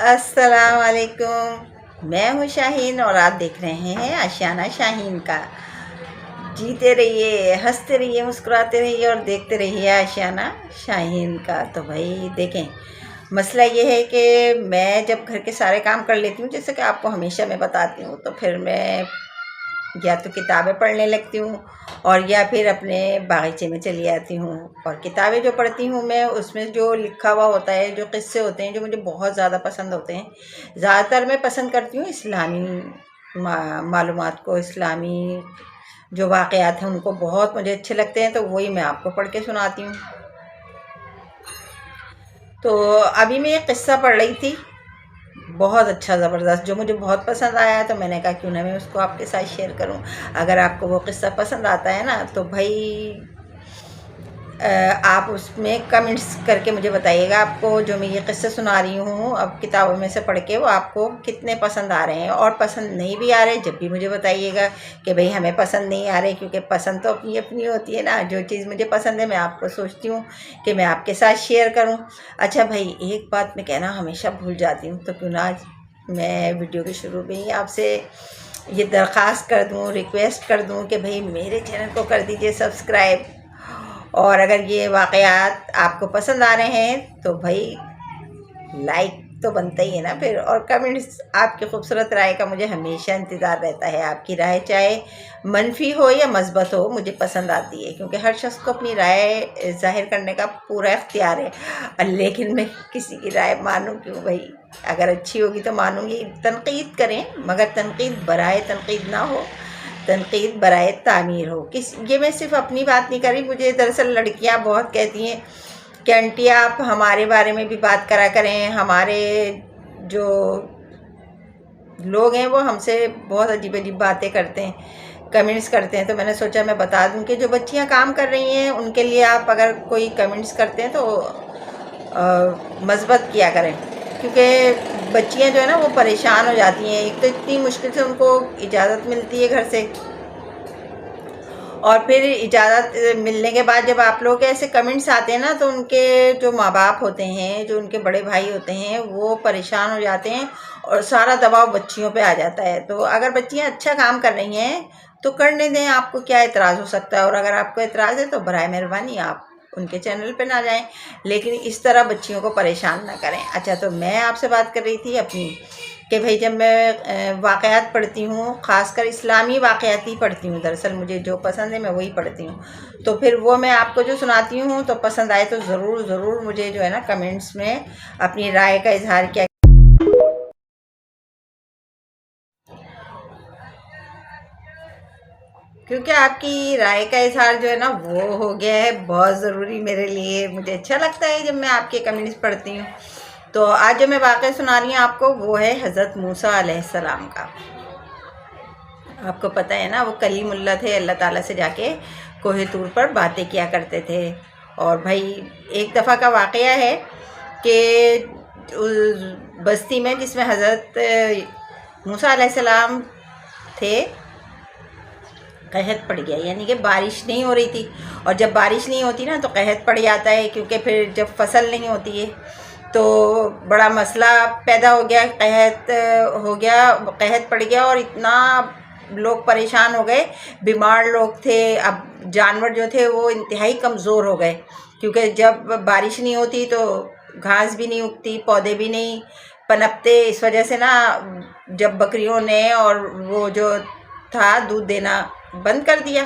السلام علیکم، میں ہوں شاہین اور آپ دیکھ رہے ہیں آشیانہ شاہین کا۔ جیتے رہیے، ہنستے رہیے، مسکراتے رہیے اور دیکھتے رہیے آشیانہ شاہین کا۔ تو بھائی دیکھیں، مسئلہ یہ ہے کہ میں جب گھر کے سارے کام کر لیتی ہوں، جیسے کہ آپ کو ہمیشہ میں بتاتی ہوں، تو پھر میں یا تو کتابیں پڑھنے لگتی ہوں اور یا پھر اپنے باغیچے میں چلی جاتی ہوں۔ اور کتابیں جو پڑھتی ہوں میں، اس میں جو لکھا ہوا ہوتا ہے، جو قصے ہوتے ہیں جو مجھے بہت زیادہ پسند ہوتے ہیں، زیادہ تر میں پسند کرتی ہوں اسلامی معلومات کو، اسلامی جو واقعات ہیں ان کو بہت مجھے اچھے لگتے ہیں، تو وہی میں آپ کو پڑھ کے سناتی ہوں۔ تو ابھی میں ایک قصہ پڑھ رہی تھی، بہت اچھا زبردست، جو مجھے بہت پسند آیا ہے، تو میں نے کہا کیوں نہ میں اس کو آپ کے ساتھ شیئر کروں۔ اگر آپ کو وہ قصہ پسند آتا ہے نا، تو بھائی آپ اس میں کمنٹس کر کے مجھے بتائیے گا آپ کو جو میں یہ قصے سنا رہی ہوں اب کتابوں میں سے پڑھ کے، وہ آپ کو کتنے پسند آ رہے ہیں، اور پسند نہیں بھی آ رہے جب بھی مجھے بتائیے گا کہ بھئی ہمیں پسند نہیں آ رہے، کیونکہ پسند تو اپنی اپنی ہوتی ہے نا۔ جو چیز مجھے پسند ہے میں آپ کو سوچتی ہوں کہ میں آپ کے ساتھ شیئر کروں۔ اچھا بھائی، ایک بات میں کہنا ہمیشہ بھول جاتی ہوں، تو کیوں نہ آج میں ویڈیو کے شروع میں ہی آپ سے یہ درخواست کر دوں، ریکویسٹ کر دوں کہ بھئی میرے چینل کو کر دیجئے سبسکرائب، اور اگر یہ واقعات آپ کو پسند آ رہے ہیں تو بھائی لائک تو بنتا ہی ہے نا پھر، اور کمنٹس، آپ کی خوبصورت رائے کا مجھے ہمیشہ انتظار رہتا ہے۔ آپ کی رائے چاہے منفی ہو یا مثبت ہو، مجھے پسند آتی ہے، کیونکہ ہر شخص کو اپنی رائے ظاہر کرنے کا پورا اختیار ہے، لیکن میں کسی کی رائے مانوں کیوں بھائی؟ اگر اچھی ہوگی تو مانوں گی۔ تنقید کریں، مگر تنقید برائے تنقید نہ ہو، تنقید برائے تعمیر ہو۔ یہ میں صرف اپنی بات نہیں کر رہی، مجھے دراصل لڑکیاں بہت کہتی ہیں کہ آنٹی آپ ہمارے بارے میں بھی بات کرا کریں، ہمارے جو لوگ ہیں وہ ہم سے بہت عجیب عجیب باتیں کرتے ہیں، کمنٹس کرتے ہیں۔ تو میں نے سوچا میں بتا دوں کہ جو بچیاں کام کر رہی ہیں ان کے لیے آپ اگر کوئی کمنٹس کرتے ہیں تو مثبت کیا کریں، کیونکہ بچیاں جو ہے نا وہ پریشان ہو جاتی ہیں۔ ایک تو اتنی مشکل سے ان کو اجازت ملتی ہے گھر سے، اور پھر اجازت ملنے کے بعد جب آپ لوگ کے ایسے کمنٹس آتے ہیں نا، تو ان کے جو ماں باپ ہوتے ہیں، جو ان کے بڑے بھائی ہوتے ہیں، وہ پریشان ہو جاتے ہیں اور سارا دباؤ بچیوں پہ آ جاتا ہے۔ تو اگر بچیاں اچھا کام کر رہی ہیں تو کرنے دیں، آپ کو کیا اعتراض ہو سکتا ہے؟ اور اگر آپ کو اعتراض ہے تو برائے مہربانی آپ ان کے چینل پہ نہ جائیں، لیکن اس طرح بچیوں کو پریشان نہ کریں۔ اچھا، تو میں آپ سے بات کر رہی تھی اپنی کہ بھئی جب میں واقعات پڑھتی ہوں، خاص کر اسلامی واقعات ہی پڑھتی ہوں، دراصل مجھے جو پسند ہے میں وہی پڑھتی ہوں، تو پھر وہ میں آپ کو جو سناتی ہوں تو پسند آئے تو ضرور ضرور مجھے جو ہے نا کمنٹس میں اپنی رائے کا اظہار کیا، کیونکہ آپ کی رائے کا اظہار جو ہے نا وہ ہو گیا ہے بہت ضروری میرے لیے۔ مجھے اچھا لگتا ہے جب میں آپ کے کمنٹس پڑھتی ہوں۔ تو آج جو میں واقعہ سنا رہی ہوں آپ کو، وہ ہے حضرت موسیٰ علیہ السلام کا۔ آپ کو پتہ ہے نا وہ کلیم اللہ تھے، اللہ تعالیٰ سے جا کے کوہ طور پر باتیں کیا کرتے تھے۔ اور بھائی ایک دفعہ کا واقعہ ہے کہ بستی میں جس میں حضرت موسیٰ علیہ السلام تھے، قحط پڑ گیا، یعنی کہ بارش نہیں ہو رہی تھی، اور جب بارش نہیں ہوتی نا تو قحط پڑ جاتا ہے، کیونکہ پھر جب فصل نہیں ہوتی ہے تو بڑا مسئلہ پیدا ہو گیا، قحط ہو گیا، قحط پڑ گیا، اور اتنا لوگ پریشان ہو گئے، بیمار لوگ تھے، اب جانور جو تھے وہ انتہائی کمزور ہو گئے، کیونکہ جب بارش نہیں ہوتی تو گھاس بھی نہیں اگتی، پودے بھی نہیں پنپتے، اس وجہ سے نا جب بکریوں نے اور وہ جو تھا دودھ دینا بند کر دیا،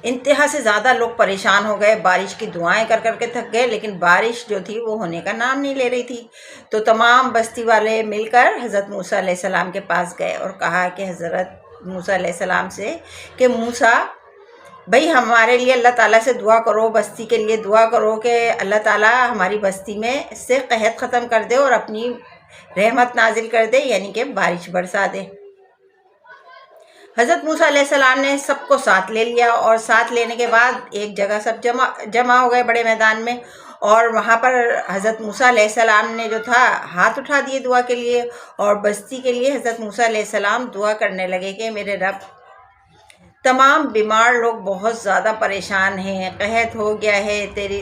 انتہا سے زیادہ لوگ پریشان ہو گئے، بارش کی دعائیں کر کر کے تھک گئے، لیکن بارش جو تھی وہ ہونے کا نام نہیں لے رہی تھی۔ تو تمام بستی والے مل کر حضرت موسیٰ علیہ السلام کے پاس گئے اور کہا کہ حضرت موسیٰ علیہ السلام سے کہ موسیٰ بھئی ہمارے لیے اللہ تعالیٰ سے دعا کرو، بستی کے لیے دعا کرو کہ اللہ تعالیٰ ہماری بستی میں سے قحط ختم کر دے اور اپنی رحمت نازل کر دے، یعنی کہ بارش برسا دے۔ حضرت موسیٰ علیہ السلام نے سب کو ساتھ لے لیا، اور ساتھ لینے کے بعد ایک جگہ سب جمع ہو گئے بڑے میدان میں، اور وہاں پر حضرت موسیٰ علیہ السلام نے جو تھا ہاتھ اٹھا دیے دعا کے لیے، اور بستی کے لیے حضرت موسیٰ علیہ السلام دعا کرنے لگے کہ میرے رب، تمام بیمار لوگ بہت زیادہ پریشان ہیں، قحط ہو گیا ہے، تیری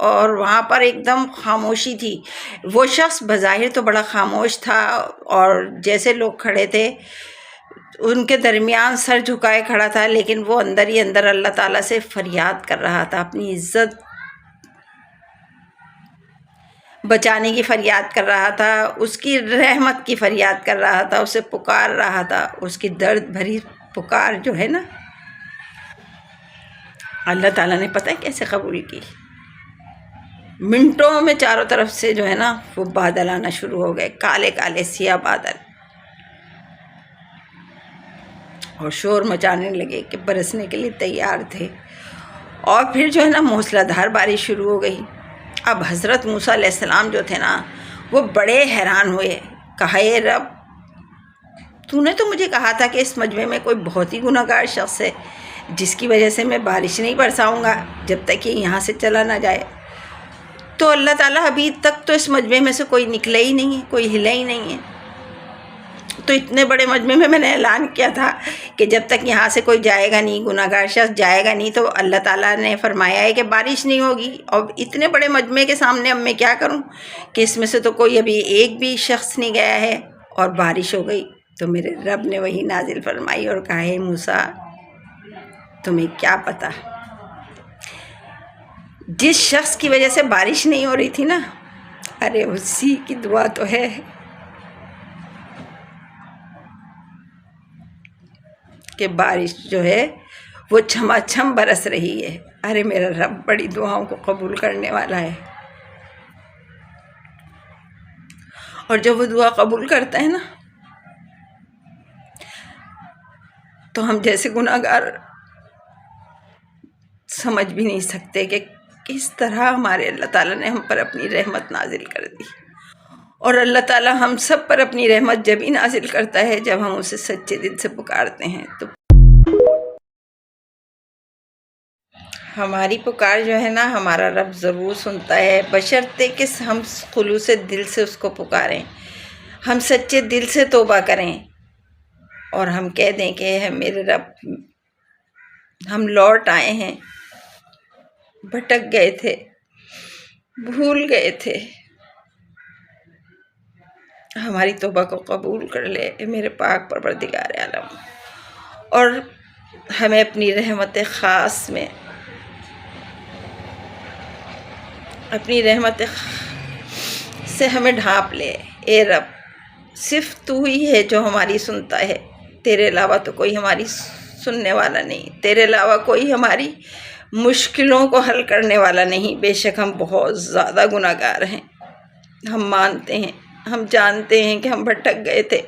اور وہاں پر ایک دم خاموشی تھی. وہ شخص بظاہر تو بڑا خاموش تھا اور جیسے لوگ کھڑے تھے ان کے درمیان سر جھکائے کھڑا تھا، لیکن وہ اندر ہی اندر اللہ تعالیٰ سے فریاد کر رہا تھا، اپنی عزت بچانے کی فریاد کر رہا تھا، اس کی رحمت کی فریاد کر رہا تھا، اسے پکار رہا تھا. اس کی درد بھری پکار جو ہے نا، اللہ تعالیٰ نے پتہ ہے کیسے قبول کی. منٹوں میں چاروں طرف سے جو ہے نا وہ بادل آنا شروع ہو گئے، کالے کالے سیاہ بادل، اور شور مچانے لگے کہ برسنے کے لیے تیار تھے. اور پھر جو ہے نا موسلا دھار بارش شروع ہو گئی. اب حضرت موسیٰ علیہ السلام جو تھے نا وہ بڑے حیران ہوئے، کہا اے رب، تو نے تو مجھے کہا تھا کہ اس مجمع میں کوئی بہت ہی گناہ گار شخص ہے جس کی وجہ سے میں بارش نہیں برساؤں گا جب تک کہ یہاں سے چلا نہ جائے. تو اللہ تعالیٰ ابھی تک تو اس مجمع میں سے کوئی نکلا ہی نہیں ہے، کوئی ہلا ہی نہیں ہے. تو اتنے بڑے مجمع میں نے اعلان کیا تھا کہ جب تک یہاں سے کوئی جائے گا نہیں، گناہ گار شخص جائے گا نہیں، تو اللہ تعالیٰ نے فرمایا ہے کہ بارش نہیں ہوگی. اور اتنے بڑے مجمع کے سامنے اب میں کیا کروں کہ اس میں سے تو کوئی ابھی ایک بھی شخص نہیں گیا ہے اور بارش ہو گئی. تو میرے رب نے وہی نازل فرمائی اور کہا ہے موسیٰ، تمہیں کیا پتہ، جس شخص کی وجہ سے بارش نہیں ہو رہی تھی نا، ارے اسی کی دعا تو ہے کہ بارش جو ہے وہ چھما چھم برس رہی ہے. ارے میرا رب بڑی دعاؤں کو قبول کرنے والا ہے، اور جب وہ دعا قبول کرتا ہے نا تو ہم جیسے گناہ گار سمجھ بھی نہیں سکتے کہ کس طرح ہمارے اللہ تعالیٰ نے ہم پر اپنی رحمت نازل کر دی. اور اللہ تعالیٰ ہم سب پر اپنی رحمت جب ہی نازل کرتا ہے جب ہم اسے سچے دل سے پکارتے ہیں. تو ہماری پکار جو ہے نا ہمارا رب ضرور سنتا ہے، بشرطے کہ ہم خلوص دل سے اس کو پکاریں، ہم سچے دل سے توبہ کریں اور ہم کہہ دیں کہ اے میرے رب، ہم لوٹ آئے ہیں، بھٹک گئے تھے، بھول گئے تھے، ہماری توبہ کو قبول کر لے اے میرے پاک پروردگار عالم، اور ہمیں اپنی رحمت خاص میں، اپنی رحمت سے ہمیں ڈھانپ لے. اے رب، صرف تو ہی ہے جو ہماری سنتا ہے، تیرے علاوہ تو کوئی ہماری سننے والا نہیں، تیرے علاوہ کوئی ہماری مشکلوں کو حل کرنے والا نہیں. بے شک ہم بہت زیادہ گناہ گار ہیں، ہم مانتے ہیں، ہم جانتے ہیں کہ ہم بھٹک گئے تھے.